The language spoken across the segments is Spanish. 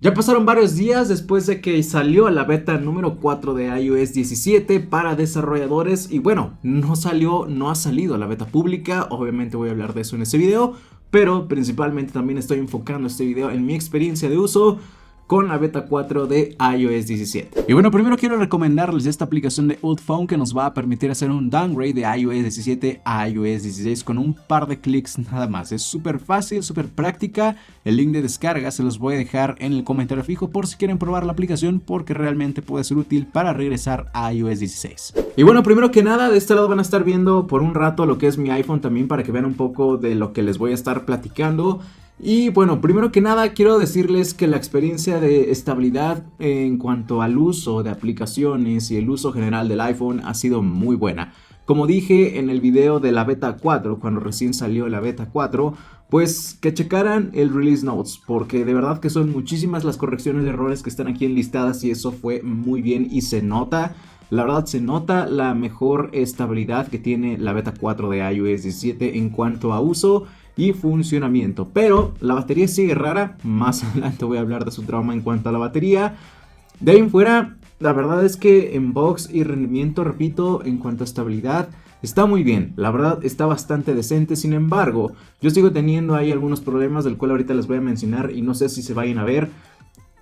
Ya pasaron varios días después de que salió la beta número 4 de iOS 17 para desarrolladores y bueno, no ha salido la beta pública, obviamente voy a hablar de eso en este video, pero principalmente también estoy enfocando este video en mi experiencia de uso con la beta 4 de iOS 17. Y bueno, primero quiero recomendarles esta aplicación de Ultphone que nos va a permitir hacer un downgrade de iOS 17 a iOS 16 con un par de clics nada más. Es súper fácil, súper práctica. El link de descarga se los voy a dejar en el comentario fijo por si quieren probar la aplicación, porque realmente puede ser útil para regresar a iOS 16. Y bueno, primero que nada, de este lado van a estar viendo por un rato lo que es mi iPhone también, para que vean un poco de lo que les voy a estar platicando. Y bueno, primero que nada quiero decirles que la experiencia de estabilidad en cuanto al uso de aplicaciones y el uso general del iPhone ha sido muy buena. Como dije en el video de la beta 4, cuando recién salió la beta 4, pues que checaran el release notes, porque de verdad que son muchísimas las correcciones de errores que están aquí enlistadas y eso fue muy bien y se nota. La verdad se nota la mejor estabilidad que tiene la beta 4 de iOS 17 en cuanto a uso y funcionamiento, pero la batería sigue rara. Más adelante voy a hablar de su trauma en cuanto a la batería. De ahí en fuera, la verdad es que en box y rendimiento, repito, en cuanto a estabilidad, está muy bien, la verdad está bastante decente. Sin embargo, yo sigo teniendo ahí algunos problemas del cual ahorita les voy a mencionar y no sé si se vayan a ver.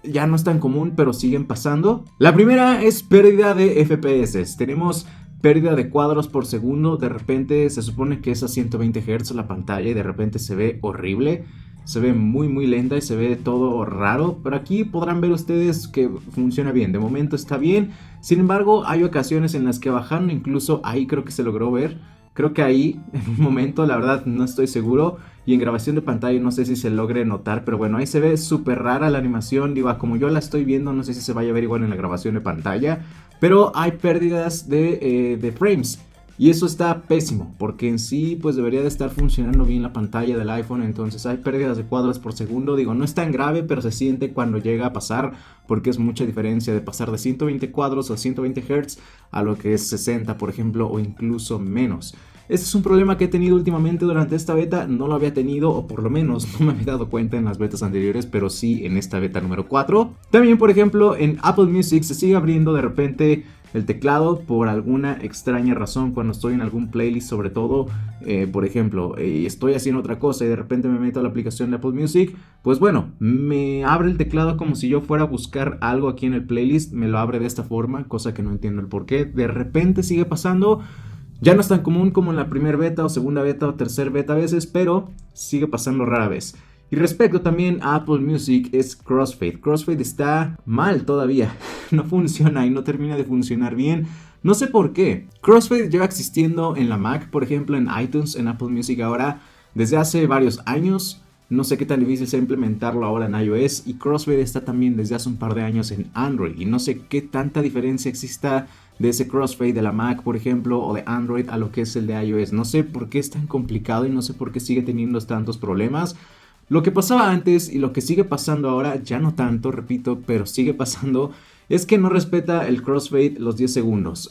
Ya no es tan común, pero siguen pasando. La primera es pérdida de FPS. Tenemos pérdida de cuadros por segundo. De repente se supone que es a 120 Hz la pantalla y de repente se ve horrible. Se ve muy lenta y se ve todo raro. Pero aquí podrán ver ustedes que funciona bien. De momento está bien. Sin embargo, hay ocasiones en las que bajando, incluso ahí creo que se logró ver. Creo que ahí, en un momento, la verdad no estoy seguro. Y en grabación de pantalla no sé si se logre notar, pero bueno, ahí se ve súper rara la animación. Digo, como yo la estoy viendo, no sé si se vaya a ver igual en la grabación de pantalla. Pero hay pérdidas de frames. Y eso está pésimo, porque en sí pues debería de estar funcionando bien la pantalla del iPhone. Entonces hay pérdidas de cuadros por segundo. Digo, no es tan grave, pero se siente cuando llega a pasar, porque es mucha diferencia de pasar de 120 cuadros o 120 Hz a lo que es 60, por ejemplo, o incluso menos. Este es un problema que he tenido últimamente durante esta beta. No lo había tenido, o por lo menos no me había dado cuenta en las betas anteriores, pero sí en esta beta número 4. También, por ejemplo, en Apple Music se sigue abriendo de repente el teclado por alguna extraña razón cuando estoy en algún playlist, sobre todo. Por ejemplo, estoy haciendo otra cosa y de repente me meto a la aplicación de Apple Music. Pues bueno, me abre el teclado como si yo fuera a buscar algo aquí en el playlist. Me lo abre de esta forma, cosa que no entiendo el por qué. De repente sigue pasando. Ya no es tan común como en la primera beta o segunda beta o tercera beta a veces, pero sigue pasando rara vez. Y respecto también a Apple Music es Crossfade. Crossfade está mal todavía, no funciona y no termina de funcionar bien. No sé por qué. Crossfade lleva existiendo en la Mac, por ejemplo en iTunes, en Apple Music ahora, desde hace varios años. No sé qué tan difícil sea implementarlo ahora en iOS, y Crossfade está también desde hace un par de años en Android. Y no sé qué tanta diferencia exista de ese Crossfade de la Mac, por ejemplo, o de Android a lo que es el de iOS. No sé por qué es tan complicado y no sé por qué sigue teniendo tantos problemas. Lo que pasaba antes y lo que sigue pasando ahora, ya no tanto, repito, pero sigue pasando, es que no respeta el crossfade los 10 segundos.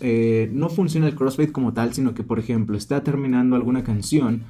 No funciona el crossfade como tal, sino que, por ejemplo, está terminando alguna canción,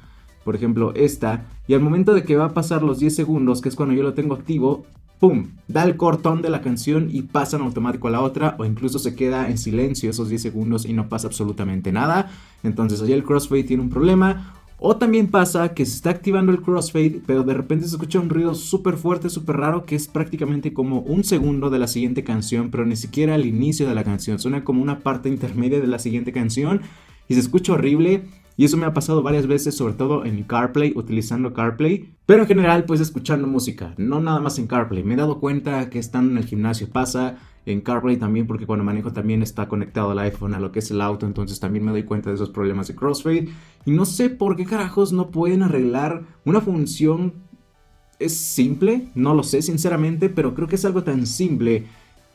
por ejemplo esta, y al momento de que va a pasar los 10 segundos, que es cuando yo lo tengo activo, ¡pum!, da el cortón de la canción y pasa en automático a la otra, o incluso se queda en silencio esos 10 segundos y no pasa absolutamente nada. Entonces allí el crossfade tiene un problema. O también pasa que se está activando el crossfade, pero de repente se escucha un ruido súper fuerte, súper raro, que es prácticamente como un segundo de la siguiente canción, pero ni siquiera al inicio de la canción. Suena como una parte intermedia de la siguiente canción y se escucha horrible. Y eso me ha pasado varias veces, sobre todo en CarPlay, utilizando CarPlay. Pero en general, pues escuchando música, no nada más en CarPlay. Me he dado cuenta que estando en el gimnasio pasa, en CarPlay también, porque cuando manejo también está conectado el iPhone a lo que es el auto. Entonces también me doy cuenta de esos problemas de crossfade. Y no sé por qué carajos no pueden arreglar una función. Es simple, no lo sé sinceramente, pero creo que es algo tan simple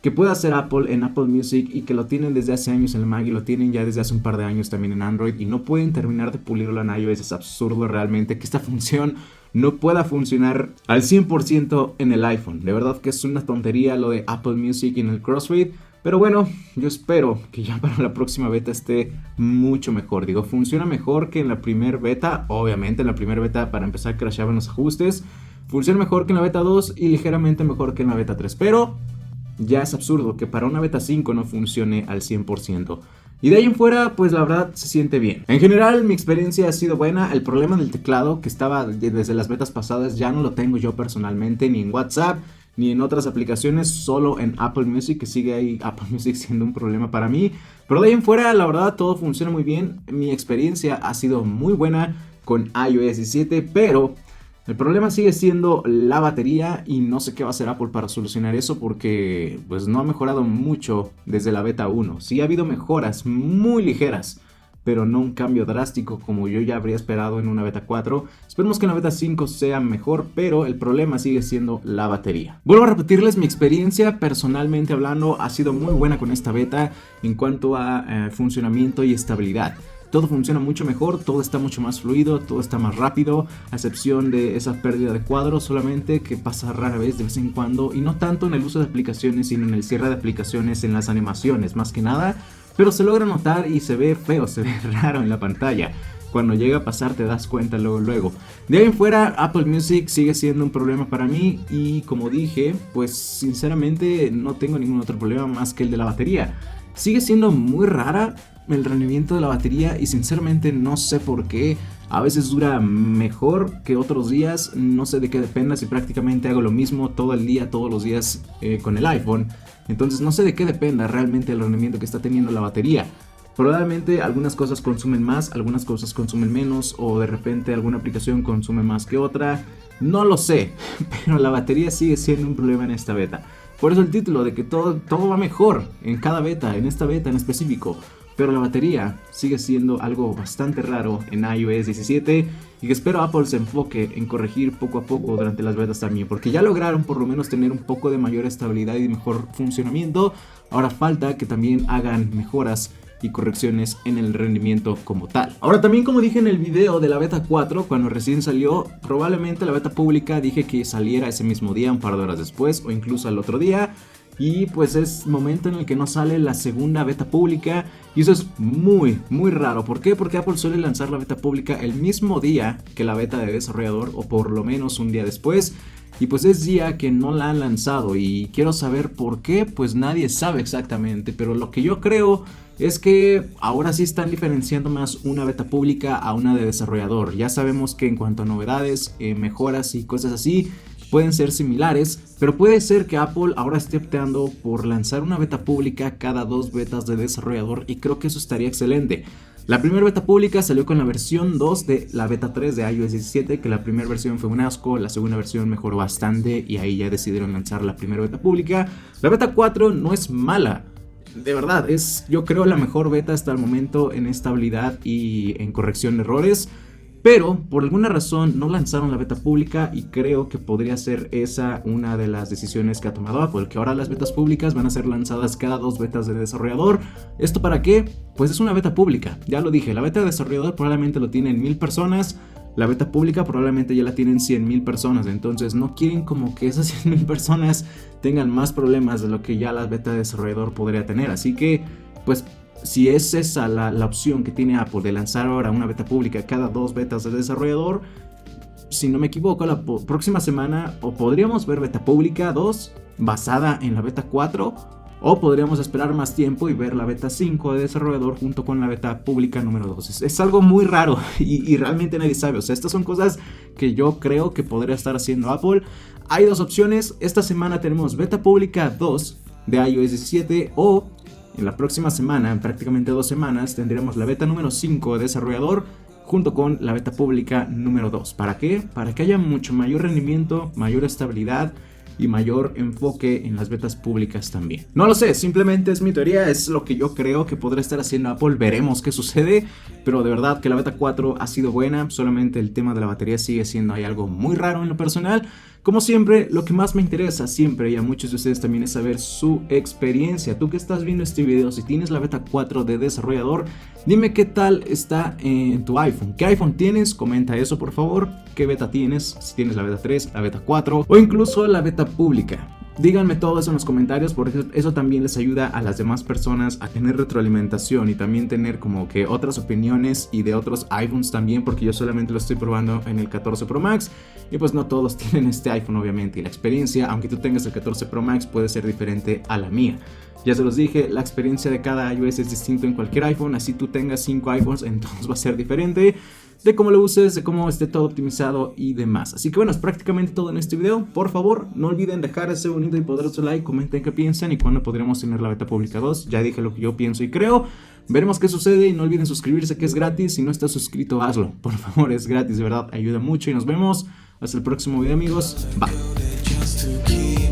que puede hacer Apple en Apple Music, y que lo tienen desde hace años en el Mac y lo tienen ya desde hace un par de años también en Android, y no pueden terminar de pulirlo en iOS. Es absurdo realmente que esta función no pueda funcionar al 100% en el iPhone. De verdad que es una tontería lo de Apple Music en el crossfade. Pero bueno, yo espero que ya para la próxima beta esté mucho mejor. Digo, funciona mejor que en la primera beta. Obviamente en la primera beta para empezar crashaban los ajustes. funciona mejor que en la beta 2 y ligeramente mejor que en la beta 3, pero ya es absurdo que para una beta 5 no funcione al 100%. Y de ahí en fuera, pues la verdad se siente bien. En general, mi experiencia ha sido buena. El problema del teclado, que estaba desde las betas pasadas, ya no lo tengo yo personalmente, ni en WhatsApp, ni en otras aplicaciones, solo en Apple Music, que sigue ahí Apple Music siendo un problema para mí. Pero de ahí en fuera, la verdad, todo funciona muy bien. Mi experiencia ha sido muy buena con iOS 17, pero el problema sigue siendo la batería y no sé qué va a hacer Apple para solucionar eso, porque pues no ha mejorado mucho desde la beta 1. Sí ha habido mejoras muy ligeras, pero no un cambio drástico como yo ya habría esperado en una beta 4. Esperemos que en la beta 5 sea mejor, pero el problema sigue siendo la batería. Vuelvo a repetirles, mi experiencia personalmente hablando ha sido muy buena con esta beta en cuanto a funcionamiento y estabilidad. Todo funciona mucho mejor, todo está mucho más fluido, todo está más rápido, a excepción de esa pérdida de cuadros solamente, que pasa rara vez, de vez en cuando, y no tanto en el uso de aplicaciones, sino en el cierre de aplicaciones, en las animaciones, más que nada, pero se logra notar y se ve feo, se ve raro en la pantalla. Cuando llega a pasar te das cuenta luego. De ahí en fuera, Apple Music sigue siendo un problema para mí y como dije, pues sinceramente no tengo ningún otro problema más que el de la batería. Sigue siendo muy rara el rendimiento de la batería y sinceramente no sé por qué. A veces dura mejor que otros días, no sé de qué dependa, si prácticamente hago lo mismo todo el día, todos los días con el iPhone. Entonces no sé de qué dependa realmente el rendimiento que está teniendo la batería. Probablemente algunas cosas consumen más, algunas cosas consumen menos, o de repente alguna aplicación consume más que otra. No lo sé, pero la batería sigue siendo un problema en esta beta. Por eso el título de que todo va mejor en cada beta, en esta beta en específico. Pero la batería sigue siendo algo bastante raro en iOS 17 y que espero Apple se enfoque en corregir poco a poco durante las betas también, porque ya lograron por lo menos tener un poco de mayor estabilidad y mejor funcionamiento. Ahora falta que también hagan mejoras y correcciones en el rendimiento como tal. Ahora también, como dije en el video de la beta 4, cuando recién salió, probablemente la beta pública dije que saliera ese mismo día, un par de horas después o incluso al otro día. Y pues es momento en el que no sale la segunda beta pública. Y eso es muy raro. ¿Por qué? Porque Apple suele lanzar la beta pública el mismo día que la beta de desarrollador, o por lo menos un día después. Y pues es día que no la han lanzado y quiero saber por qué, pues nadie sabe exactamente. Pero lo que yo creo es que ahora sí están diferenciando más una beta pública a una de desarrollador. Ya sabemos que en cuanto a novedades, mejoras y cosas así, pueden ser similares, pero puede ser que Apple ahora esté optando por lanzar una beta pública cada 2 betas de desarrollador y creo que eso estaría excelente. La primera beta pública salió con la versión 2 de la beta 3 de iOS 17, que la primera versión fue un asco, la segunda versión mejoró bastante y ahí ya decidieron lanzar la primera beta pública. La beta 4 no es mala. De verdad, es yo creo la mejor beta hasta el momento en estabilidad y en corrección de errores. Pero por alguna razón no lanzaron la beta pública y creo que podría ser esa una de las decisiones que ha tomado Apple, que ahora las betas públicas van a ser lanzadas cada 2 betas de desarrollador. ¿Esto para qué? Pues es una beta pública, ya lo dije, la beta de desarrollador probablemente lo tienen 1000 personas, la beta pública probablemente ya la tienen 100,000 personas, entonces no quieren como que esas 100,000 personas tengan más problemas de lo que ya la beta de desarrollador podría tener, así que pues si es esa la opción que tiene Apple de lanzar ahora una beta pública cada 2 betas de desarrollador, si no me equivoco, la próxima semana o podríamos ver beta pública 2 basada en la beta 4, o podríamos esperar más tiempo y ver la beta 5 de desarrollador junto con la beta pública número 2. Es algo muy raro y realmente nadie sabe. O sea, estas son cosas que yo creo que podría estar haciendo Apple. Hay 2 opciones. Esta semana tenemos beta pública 2 de iOS 17 o en la próxima semana, en prácticamente 2 semanas, tendremos la beta número 5 de desarrollador junto con la beta pública número 2. ¿Para qué? Para que haya mucho mayor rendimiento, mayor estabilidad y mayor enfoque en las betas públicas también. No lo sé, simplemente es mi teoría, es lo que yo creo que podrá estar haciendo Apple, veremos qué sucede, pero de verdad que la beta 4 ha sido buena, solamente el tema de la batería sigue siendo ahí algo muy raro en lo personal. Como siempre, lo que más me interesa siempre y a muchos de ustedes también es saber su experiencia. Tú que estás viendo este video, si tienes la beta 4 de desarrollador, dime qué tal está en tu iPhone. ¿Qué iPhone tienes? Comenta eso por favor. ¿Qué beta tienes? Si tienes la beta 3, la beta 4 o incluso la beta pública. Díganme todo eso en los comentarios, porque eso también les ayuda a las demás personas a tener retroalimentación y también tener como que otras opiniones y de otros iPhones también, porque yo solamente lo estoy probando en el 14 Pro Max y pues no todos tienen este iPhone obviamente, y la experiencia, aunque tú tengas el 14 Pro Max, puede ser diferente a la mía. Ya se los dije, la experiencia de cada iOS es distinto en cualquier iPhone, así tú tengas 5 iPhones, entonces va a ser diferente de cómo lo uses, de cómo esté todo optimizado y demás. Así que bueno, es prácticamente todo en este video. Por favor, no olviden dejar ese bonito y poderoso like, comenten qué piensan y cuándo podremos tener la beta pública 2. Ya dije lo que yo pienso y creo. Veremos qué sucede y no olviden suscribirse, que es gratis. Si no estás suscrito, hazlo. Por favor, es gratis, de verdad, ayuda mucho y nos vemos hasta el próximo video, amigos. Bye.